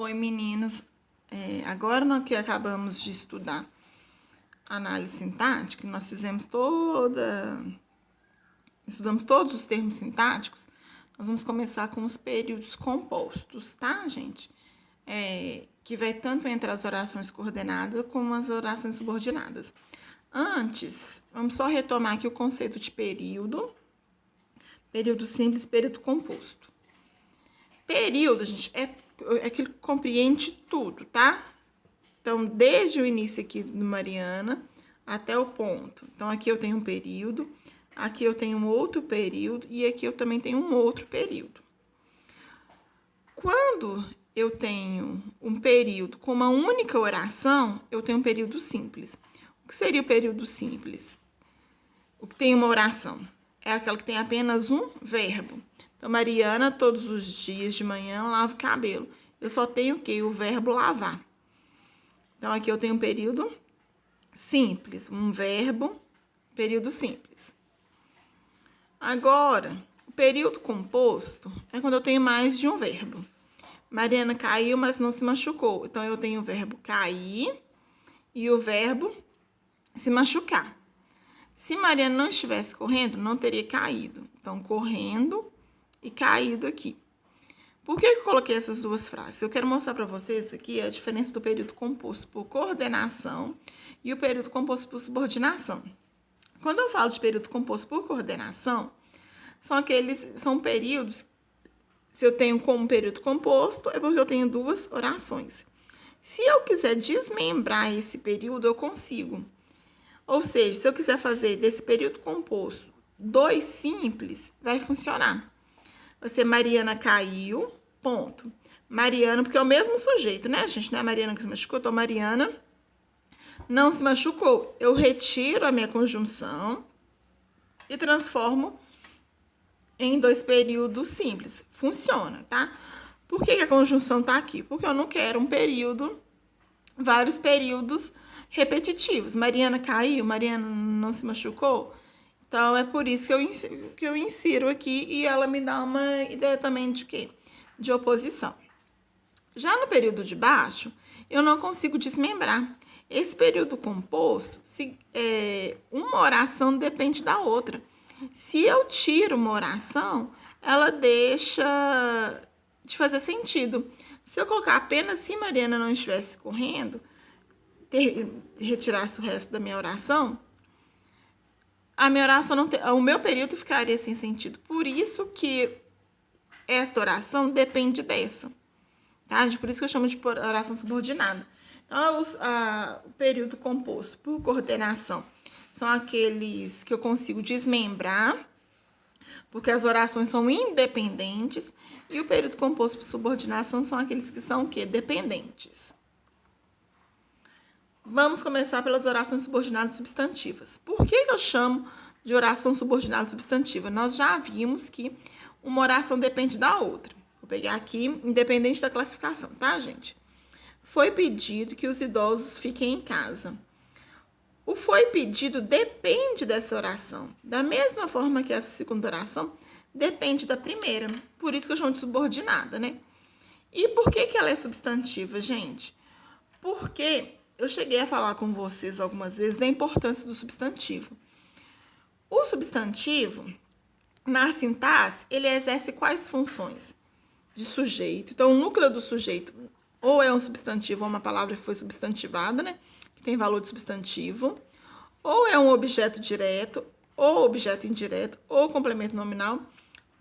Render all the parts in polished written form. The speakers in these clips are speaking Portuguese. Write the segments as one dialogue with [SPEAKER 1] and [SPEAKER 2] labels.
[SPEAKER 1] Oi, meninos. Agora que acabamos de estudar análise sintática, nós estudamos todos os termos sintáticos, nós vamos começar com os períodos compostos, tá, gente? Que vai tanto entre as orações coordenadas como as orações subordinadas. Antes, vamos só retomar aqui o conceito de período simples, período composto. Período, gente, é aquilo que compreende tudo, tá? Então, desde o início aqui do Mariana até o ponto. Então, aqui eu tenho um período, aqui eu tenho um outro período e aqui eu também tenho um outro período. Quando eu tenho um período com uma única oração, eu tenho um período simples. O que seria o período simples? O que tem uma oração? É aquela que tem apenas um verbo. Então, Mariana, todos os dias de manhã, lava o cabelo. Eu só tenho o quê? O verbo lavar. Então, aqui eu tenho um período simples, um verbo, período simples. Agora, o período composto é quando eu tenho mais de um verbo. Mariana caiu, mas não se machucou. Então, eu tenho o verbo cair e o verbo se machucar. Se Mariana não estivesse correndo, não teria caído. Então, correndo e caído aqui. Por que eu coloquei essas duas frases? Eu quero mostrar para vocês aqui a diferença do período composto por coordenação e o período composto por subordinação. Quando eu falo de período composto por coordenação, são períodos, se eu tenho como período composto, é porque eu tenho duas orações. Se eu quiser desmembrar esse período, eu consigo. Ou seja, se eu quiser fazer desse período composto dois simples, vai funcionar. Vai ser Mariana caiu, ponto. Mariana, porque é o mesmo sujeito, né, gente? Não é a Mariana que se machucou, então Mariana não se machucou. Eu retiro a minha conjunção e transformo em dois períodos simples. Funciona, tá? Por que a conjunção tá aqui? Porque eu não quero vários períodos repetitivos. Mariana caiu, Mariana não se machucou. Então, é por isso que eu insiro aqui e ela me dá uma ideia também de quê? De oposição. Já no período de baixo, eu não consigo desmembrar. Esse período composto, uma oração depende da outra. Se eu tiro uma oração, ela deixa de fazer sentido. Se eu colocar apenas se Mariana não estivesse correndo, retirasse o resto da minha oração, a minha oração o meu período ficaria sem sentido. Por isso que esta oração depende dessa, tá? Por isso que eu chamo de oração subordinada. Então, o período composto por coordenação são aqueles que eu consigo desmembrar, porque as orações são independentes, e o período composto por subordinação são aqueles que são o quê? Dependentes. Vamos começar pelas orações subordinadas substantivas. Por que eu chamo de oração subordinada substantiva? Nós já vimos que uma oração depende da outra. Vou pegar aqui, independente da classificação, tá, gente? Foi pedido que os idosos fiquem em casa. O foi pedido depende dessa oração. Da mesma forma que essa segunda oração depende da primeira. Por isso que eu chamo de subordinada, né? E por que ela é substantiva, gente? Porque eu cheguei a falar com vocês algumas vezes da importância do substantivo. O substantivo, na sintaxe, ele exerce quais funções? De sujeito. Então, o núcleo do sujeito ou é um substantivo ou uma palavra que foi substantivada, né? Que tem valor de substantivo. Ou é um objeto direto, ou objeto indireto, ou complemento nominal,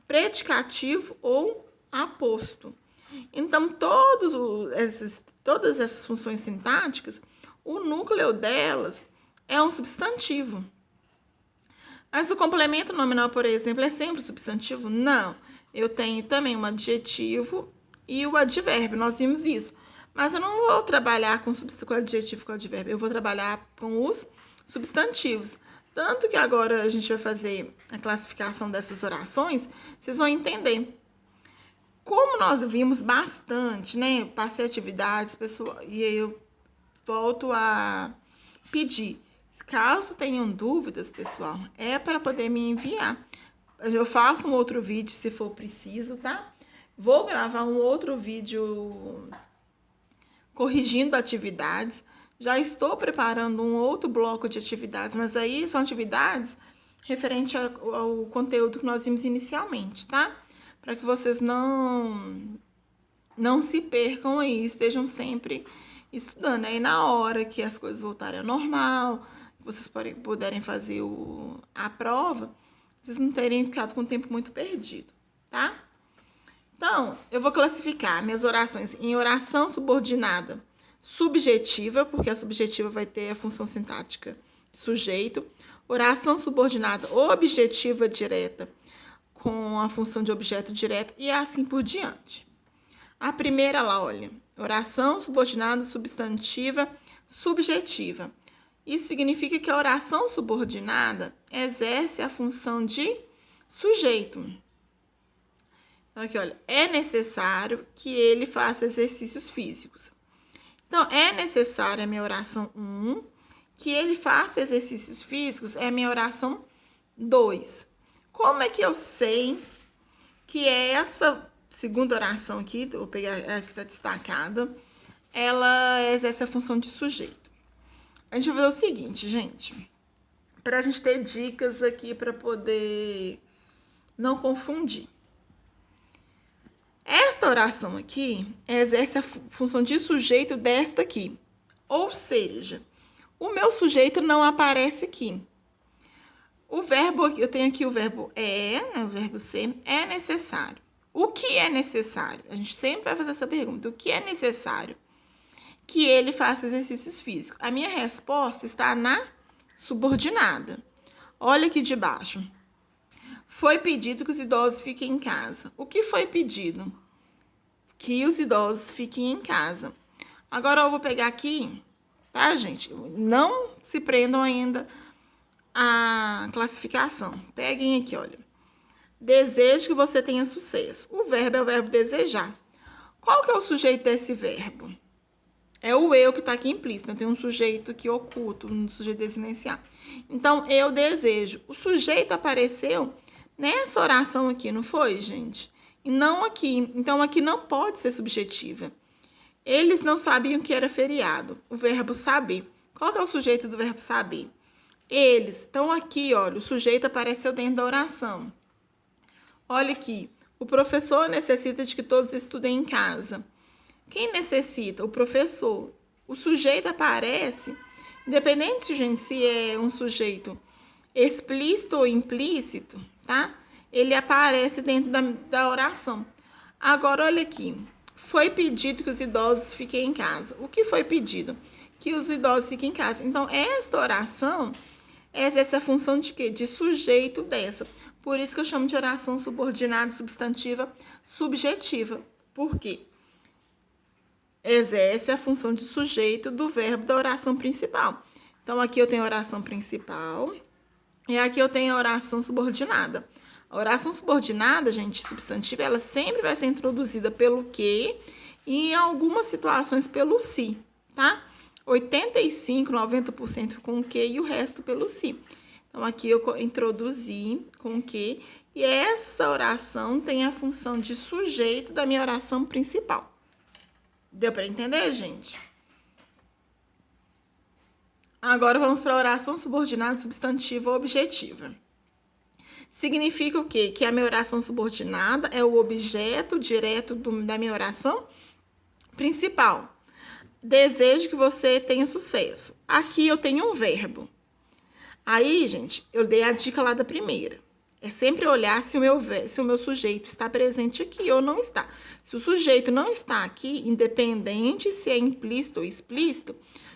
[SPEAKER 1] predicativo ou aposto. Então, todas essas funções sintáticas, o núcleo delas é um substantivo. Mas o complemento nominal, por exemplo, é sempre substantivo? Não. Eu tenho também um adjetivo e o advérbio, nós vimos isso. Mas eu não vou trabalhar com adjetivo e com advérbio, eu vou trabalhar com os substantivos. Tanto que agora a gente vai fazer a classificação dessas orações, vocês vão entender. Como nós vimos bastante, né? Passei atividades, pessoal, e aí eu volto a pedir. Caso tenham dúvidas, pessoal, é para poder me enviar. Eu faço um outro vídeo se for preciso, tá? Vou gravar um outro vídeo corrigindo atividades. Já estou preparando um outro bloco de atividades, mas aí são atividades referente ao conteúdo que nós vimos inicialmente, tá? Para que vocês não se percam aí, estejam sempre estudando. Aí na hora que as coisas voltarem ao normal, vocês puderem fazer a prova, vocês não terem ficado com o tempo muito perdido, tá? Então, eu vou classificar minhas orações em oração subordinada subjetiva, porque a subjetiva vai ter a função sintática sujeito. Oração subordinada objetiva direta, com a função de objeto direto, e assim por diante. A primeira lá, olha, oração subordinada substantiva subjetiva. Isso significa que a oração subordinada exerce a função de sujeito. Então, aqui, olha, é necessário que ele faça exercícios físicos. Então, é necessário, é minha oração 1, que ele faça exercícios físicos, é minha oração 2. Como é que eu sei que essa segunda oração aqui, vou pegar a que está destacada, ela exerce a função de sujeito? A gente vai fazer o seguinte, gente, para a gente ter dicas aqui para poder não confundir. Esta oração aqui exerce a função de sujeito desta aqui. Ou seja, o meu sujeito não aparece aqui. O verbo, eu tenho aqui o verbo né, o verbo ser, é necessário. O que é necessário? A gente sempre vai fazer essa pergunta. O que é necessário? Que ele faça exercícios físicos. A minha resposta está na subordinada. Olha aqui de baixo. Foi pedido que os idosos fiquem em casa. O que foi pedido? Que os idosos fiquem em casa. Agora eu vou pegar aqui, tá, gente? Não se prendam ainda à classificação. Peguem aqui, olha. Desejo que você tenha sucesso. O verbo é o verbo desejar. Qual que é o sujeito desse verbo? É o eu que está aqui implícito. Tem um sujeito aqui oculto, um sujeito desinenciado. Então, eu desejo. O sujeito apareceu nessa oração aqui, não foi, gente? E não aqui. Então, aqui não pode ser subjetiva. Eles não sabiam que era feriado. O verbo saber. Qual que é o sujeito do verbo saber? Eles. Então, aqui, olha, o sujeito apareceu dentro da oração. Olha aqui. O professor necessita de que todos estudem em casa. Quem necessita? O professor. O sujeito aparece, independente, gente, se é um sujeito explícito ou implícito, tá? Ele aparece dentro da oração. Agora, olha aqui. Foi pedido que os idosos fiquem em casa. O que foi pedido? Que os idosos fiquem em casa. Então, esta oração exerce a função de quê? De sujeito dessa. Por isso que eu chamo de oração subordinada substantiva subjetiva. Por quê? Exerce a função de sujeito do verbo da oração principal. Então, aqui eu tenho a oração principal e aqui eu tenho a oração subordinada. A oração subordinada, gente, substantiva, ela sempre vai ser introduzida pelo que e em algumas situações pelo se, tá? 85, 90% com o que e o resto pelo se. Então, aqui eu introduzi com o que e essa oração tem a função de sujeito da minha oração principal. Deu para entender, gente? Agora vamos para a oração subordinada substantiva objetiva. Significa o quê? Que a minha oração subordinada é o objeto direto da minha oração principal. Desejo que você tenha sucesso. Aqui eu tenho um verbo. Aí, gente, eu dei a dica lá da primeira. É sempre olhar se o meu sujeito está presente aqui ou não está. Se o sujeito não está aqui, independente se é implícito ou explícito,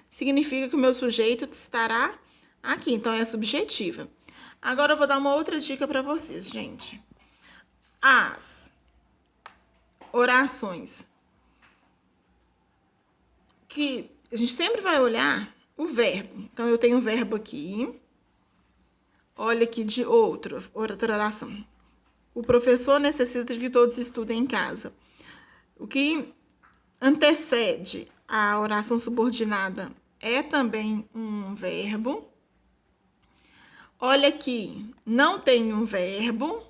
[SPEAKER 1] significa que o meu sujeito estará aqui. Então, é subjetiva. Agora, eu vou dar uma outra dica para vocês, gente. As orações que a gente sempre vai olhar o verbo. Então, eu tenho um verbo aqui. Olha aqui de outra oração. O professor necessita de que todos estudem em casa. O que antecede a oração subordinada é também um verbo. Olha aqui, não tem um verbo.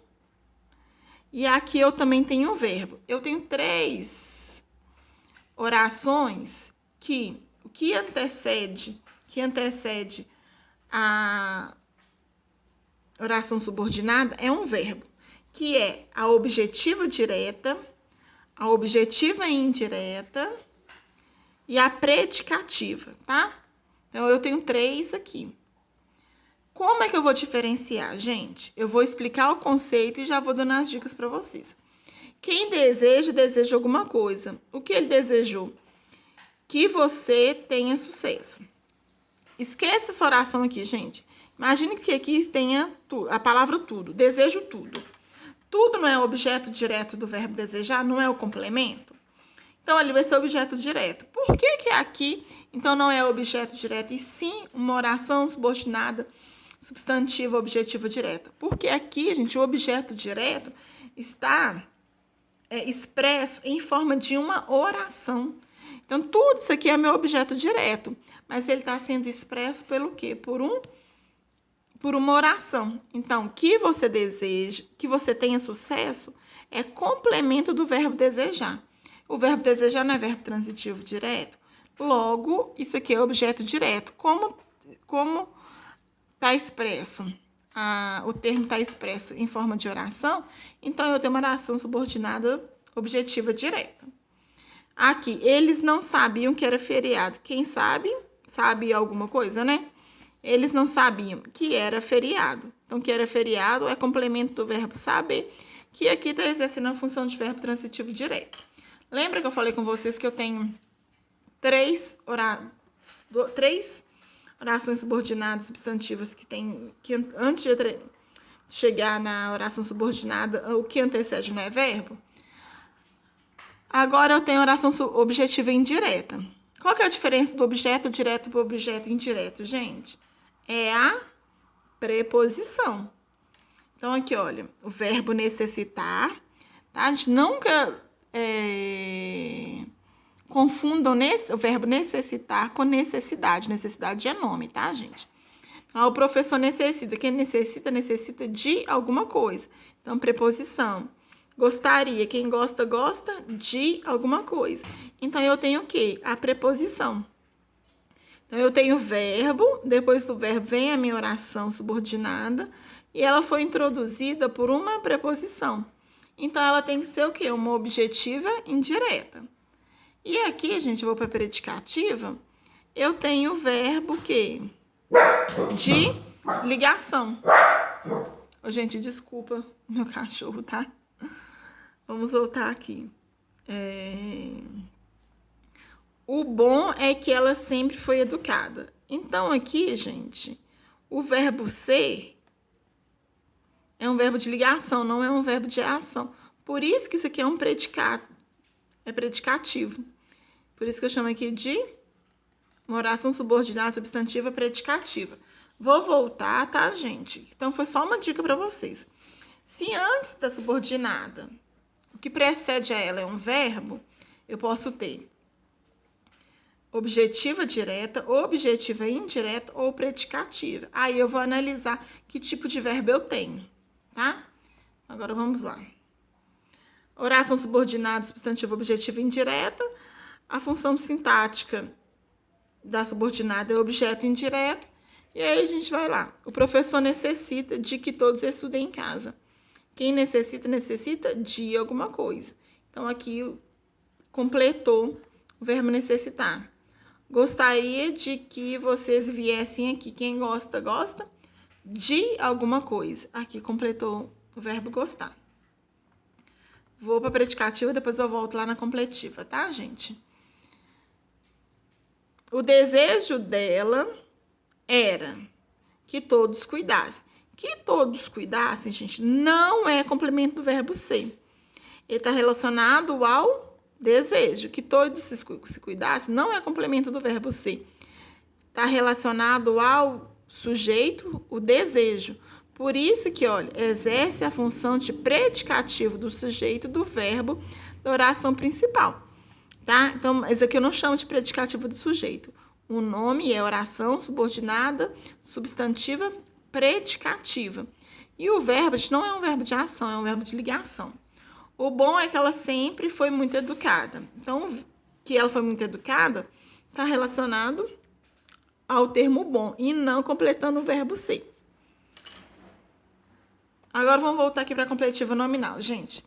[SPEAKER 1] E aqui eu também tenho um verbo. Eu tenho 3 orações que o que antecede a oração subordinada é um verbo, que é a objetiva direta, a objetiva indireta e a predicativa, tá? Então, eu tenho 3 aqui. Como é que eu vou diferenciar, gente? Eu vou explicar o conceito e já vou dando as dicas para vocês. Quem deseja alguma coisa. O que ele desejou? Que você tenha sucesso. Esqueça essa oração aqui, gente. Imagine que aqui tenha a palavra tudo. Desejo tudo. Tudo não é o objeto direto do verbo desejar, não é o complemento? Então, ali vai ser objeto direto. Por que que aqui, então, não é objeto direto, e sim uma oração subordinada, substantiva, objetiva direta? Porque aqui, gente, o objeto direto está expresso em forma de uma oração. Então, tudo isso aqui é meu objeto direto, mas ele está sendo expresso pelo quê? Por uma oração. Então, que você deseja, que você tenha sucesso, é complemento do verbo desejar. O verbo desejar não é verbo transitivo direto. Logo, isso aqui é objeto direto. Como está expresso, o termo está expresso em forma de oração, então eu tenho uma oração subordinada objetiva direta. Aqui, eles não sabiam que era feriado. Quem sabe alguma coisa, né? Eles não sabiam que era feriado. Então, que era feriado é complemento do verbo saber, que aqui está exercendo a função de verbo transitivo direto. Lembra que eu falei com vocês que eu tenho 3 orações subordinadas substantivas que antes de chegar na oração subordinada, o que antecede não é verbo? Agora eu tenho oração objetiva indireta. Qual que é a diferença do objeto direto para o objeto indireto, gente? É a preposição. Então, aqui, olha, o verbo necessitar, tá? A gente nunca confundam o verbo necessitar com necessidade. Necessidade é nome, tá, gente? O professor necessita. Quem necessita de alguma coisa. Então, preposição. Gostaria. Quem gosta de alguma coisa. Então, eu tenho o quê? A preposição. Então, eu tenho o verbo. Depois do verbo vem a minha oração subordinada. E ela foi introduzida por uma preposição. Então, ela tem que ser o quê? Uma objetiva indireta. E aqui, gente, eu vou para a predicativa. Eu tenho o verbo que de ligação. Ô, gente, desculpa meu cachorro, tá? Vamos voltar aqui. O bom é que ela sempre foi educada. Então, aqui, gente, o verbo ser é um verbo de ligação, não é um verbo de ação. Por isso que isso aqui é um predicado. É predicativo. Por isso que eu chamo aqui de uma oração subordinada substantiva predicativa. Vou voltar, tá, gente? Então, foi só uma dica para vocês. Se antes da subordinada, o que precede a ela é um verbo, eu posso ter objetiva direta, objetiva indireta ou predicativa. Aí, eu vou analisar que tipo de verbo eu tenho, tá? Agora, vamos lá. Oração subordinada, substantiva, objetiva indireta. A função sintática da subordinada é objeto indireto. E aí a gente vai lá. O professor necessita de que todos estudem em casa. Quem necessita de alguma coisa. Então, aqui completou o verbo necessitar. Gostaria de que vocês viessem aqui. Quem gosta de alguma coisa. Aqui completou o verbo gostar. Vou para a predicativa, depois eu volto lá na completiva, tá, gente? O desejo dela era que todos cuidassem. Que todos cuidassem, gente, não é complemento do verbo ser. Ele está relacionado ao desejo. Que todos se cuidassem não é complemento do verbo ser. Está relacionado ao sujeito, o desejo. Por isso que, olha, exerce a função de predicativo do sujeito do verbo da oração principal. Tá? Então, isso aqui eu não chamo de predicativo do sujeito. O nome é oração subordinada, substantiva, predicativa. E o verbo, gente, não é um verbo de ação, é um verbo de ligação. O bom é que ela sempre foi muito educada. Então, que ela foi muito educada, está relacionado ao termo bom e não completando o verbo ser. Agora vamos voltar aqui para a completiva nominal, gente.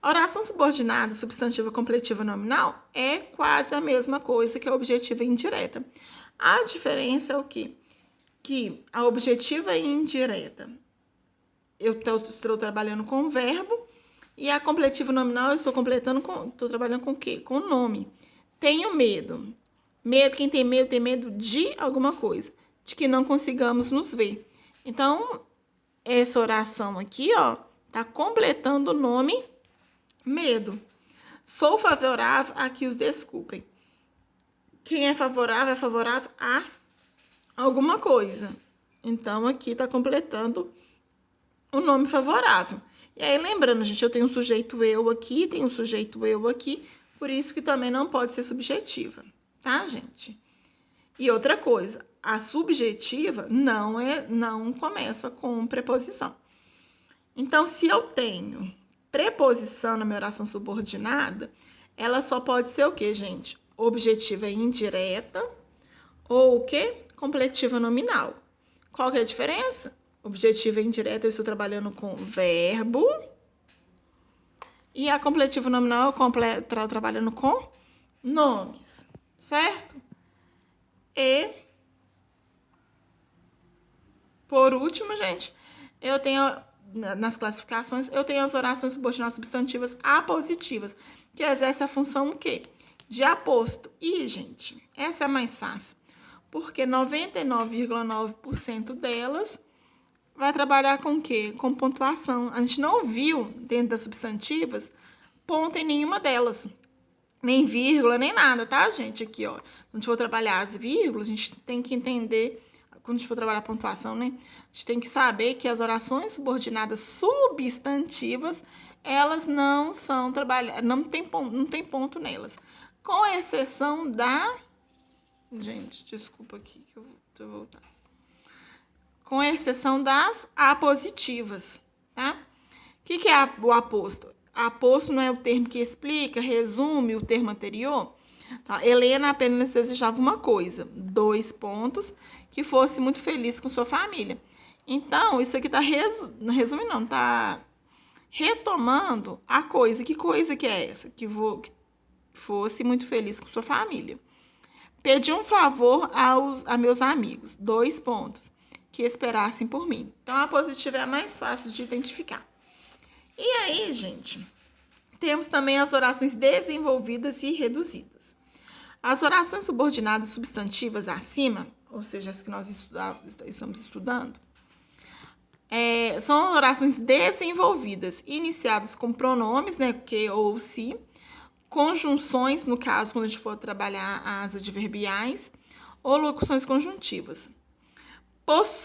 [SPEAKER 1] A oração subordinada, substantiva completiva nominal, é quase a mesma coisa que a objetiva indireta. A diferença é o quê? Que a objetiva indireta, eu estou trabalhando com o verbo, e a completiva nominal, eu estou trabalhando com o quê? Com o nome. Tenho medo. Medo, quem tem medo de alguma coisa, de que não consigamos nos ver. Então, essa oração aqui, ó, tá completando o nome medo. Sou favorável a que os desculpem. Quem é favorável a alguma coisa. Então, aqui tá completando o nome favorável. E aí, lembrando, gente, eu tenho um sujeito eu aqui, tenho um sujeito eu aqui, por isso que também não pode ser subjetiva, tá, gente? E outra coisa, a subjetiva não começa com preposição. Então, se eu tenho preposição na minha oração subordinada, ela só pode ser o quê, gente? Objetiva indireta ou o quê? Completiva nominal. Qual que é a diferença? Objetiva indireta, eu estou trabalhando com verbo. E a completiva nominal, eu estou trabalhando com nomes, certo? E, por último, gente, eu tenho, nas classificações, eu tenho as orações subordinadas substantivas apositivas, que exercem a função o quê? De aposto. E, gente, essa é a mais fácil, porque 99,9% delas vai trabalhar com o quê? Com pontuação. A gente não viu, dentro das substantivas, ponto em nenhuma delas. Nem vírgula, nem nada, tá, gente? Aqui, ó. Quando a gente for trabalhar as vírgulas, a gente tem que entender, quando a gente for trabalhar a pontuação, né? A gente tem que saber que as orações subordinadas substantivas, elas não são trabalhadas, não tem ponto nelas. Com exceção da... Gente, desculpa aqui que eu vou voltar. Com exceção das apositivas, tá? O que é o aposto? Aposto não é o termo que explica, resume o termo anterior? Tá? Helena apenas desejava uma coisa, 2 pontos, que fosse muito feliz com sua família. Então, isso aqui tá tá retomando a coisa. Que coisa que é essa? Que fosse muito feliz com sua família. Pedi um favor a meus amigos, 2 pontos, que esperassem por mim. Então, a positiva é a mais fácil de identificar. E aí, gente, temos também as orações desenvolvidas e reduzidas. As orações subordinadas substantivas acima, ou seja, as que nós estamos estudando, são orações desenvolvidas, iniciadas com pronomes, né, que ou se, conjunções, no caso, quando a gente for trabalhar as adverbiais, ou locuções conjuntivas.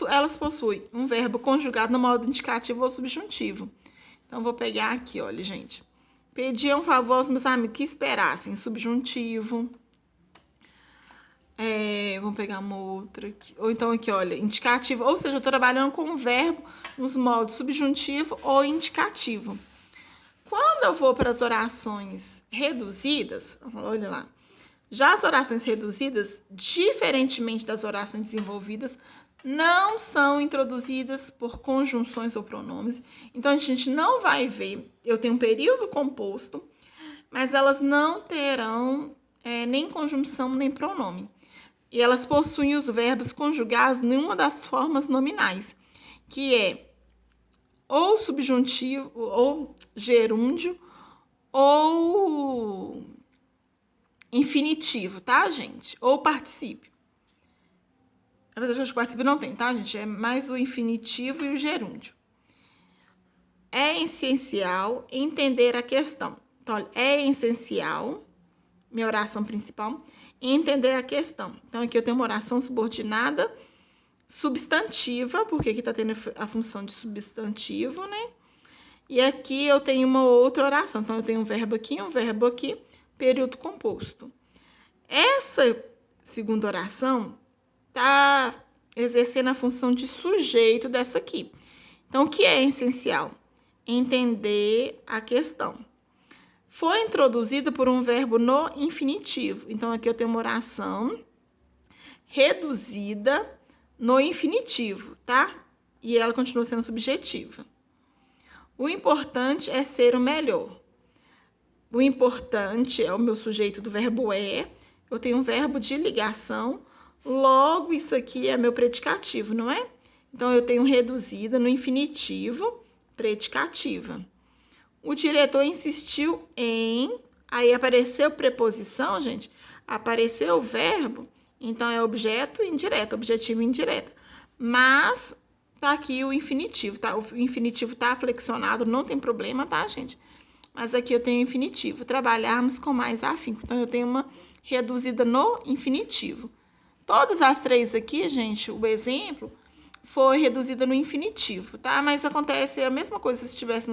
[SPEAKER 1] Elas possuem um verbo conjugado no modo indicativo ou subjuntivo. Então, vou pegar aqui, olha, gente. Pedi um favor aos meus amigos que esperassem, subjuntivo. Vamos pegar uma outra aqui. Ou então aqui, olha, indicativo. Ou seja, eu estou trabalhando com o verbo nos modos subjuntivo ou indicativo. Quando eu vou para as orações reduzidas, olha lá. Já as orações reduzidas, diferentemente das orações desenvolvidas, não são introduzidas por conjunções ou pronomes. Então, a gente não vai ver. Eu tenho um período composto, mas elas não terão nem conjunção nem pronome. E elas possuem os verbos conjugados em uma das formas nominais, que é ou subjuntivo, ou gerúndio, ou infinitivo, tá, gente? Ou particípio. Na verdade, o particípio não tem, tá, gente? É mais o infinitivo e o gerúndio. É essencial entender a questão. Então, olha, é essencial, minha oração principal, entender a questão. Então, aqui eu tenho uma oração subordinada substantiva, porque aqui tá tendo a função de substantivo, né? E aqui eu tenho uma outra oração. Então, eu tenho um verbo aqui, período composto. Essa segunda oração tá exercendo a função de sujeito dessa aqui. Então, o que é essencial? Entender a questão. foi introduzida por um verbo no infinitivo. Então, aqui eu tenho uma oração reduzida no infinitivo, tá? E ela continua sendo subjetiva. O importante é ser o melhor. O importante é o meu sujeito do verbo é. Eu tenho um verbo de ligação. Logo, isso aqui é meu predicativo, não é? Então, eu tenho reduzida no infinitivo, predicativa. O diretor insistiu em... Aí apareceu preposição, gente. Apareceu o verbo. Então, é objeto indireto, objetivo indireto. Mas, tá aqui o infinitivo, tá? O infinitivo tá flexionado, não tem problema, tá, gente? Mas aqui eu tenho infinitivo. Trabalharmos com mais afinco. Então, eu tenho uma reduzida no infinitivo. Todas as três aqui, gente, o exemplo foi reduzida no infinitivo, tá? Mas acontece a mesma coisa se estivesse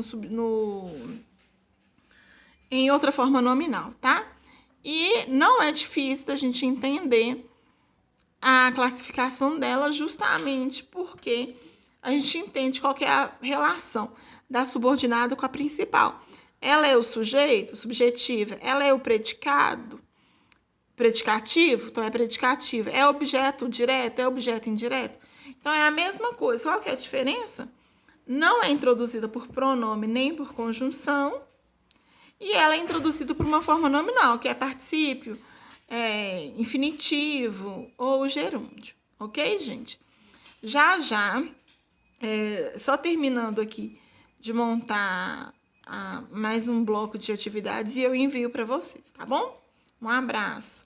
[SPEAKER 1] em outra forma nominal, tá? E não é difícil da gente entender a classificação dela justamente porque a gente entende qual que é a relação da subordinada com a principal. Ela é o sujeito, subjetiva, ela é o predicado, predicativo, então é predicativo, é objeto direto, é objeto indireto. Então, é a mesma coisa. Qual que é a diferença? Não é introduzida por pronome nem por conjunção. E ela é introduzida por uma forma nominal, que é particípio, infinitivo ou gerúndio. Ok, gente? Já, só terminando aqui de montar mais um bloco de atividades e eu envio para vocês, tá bom? Um abraço.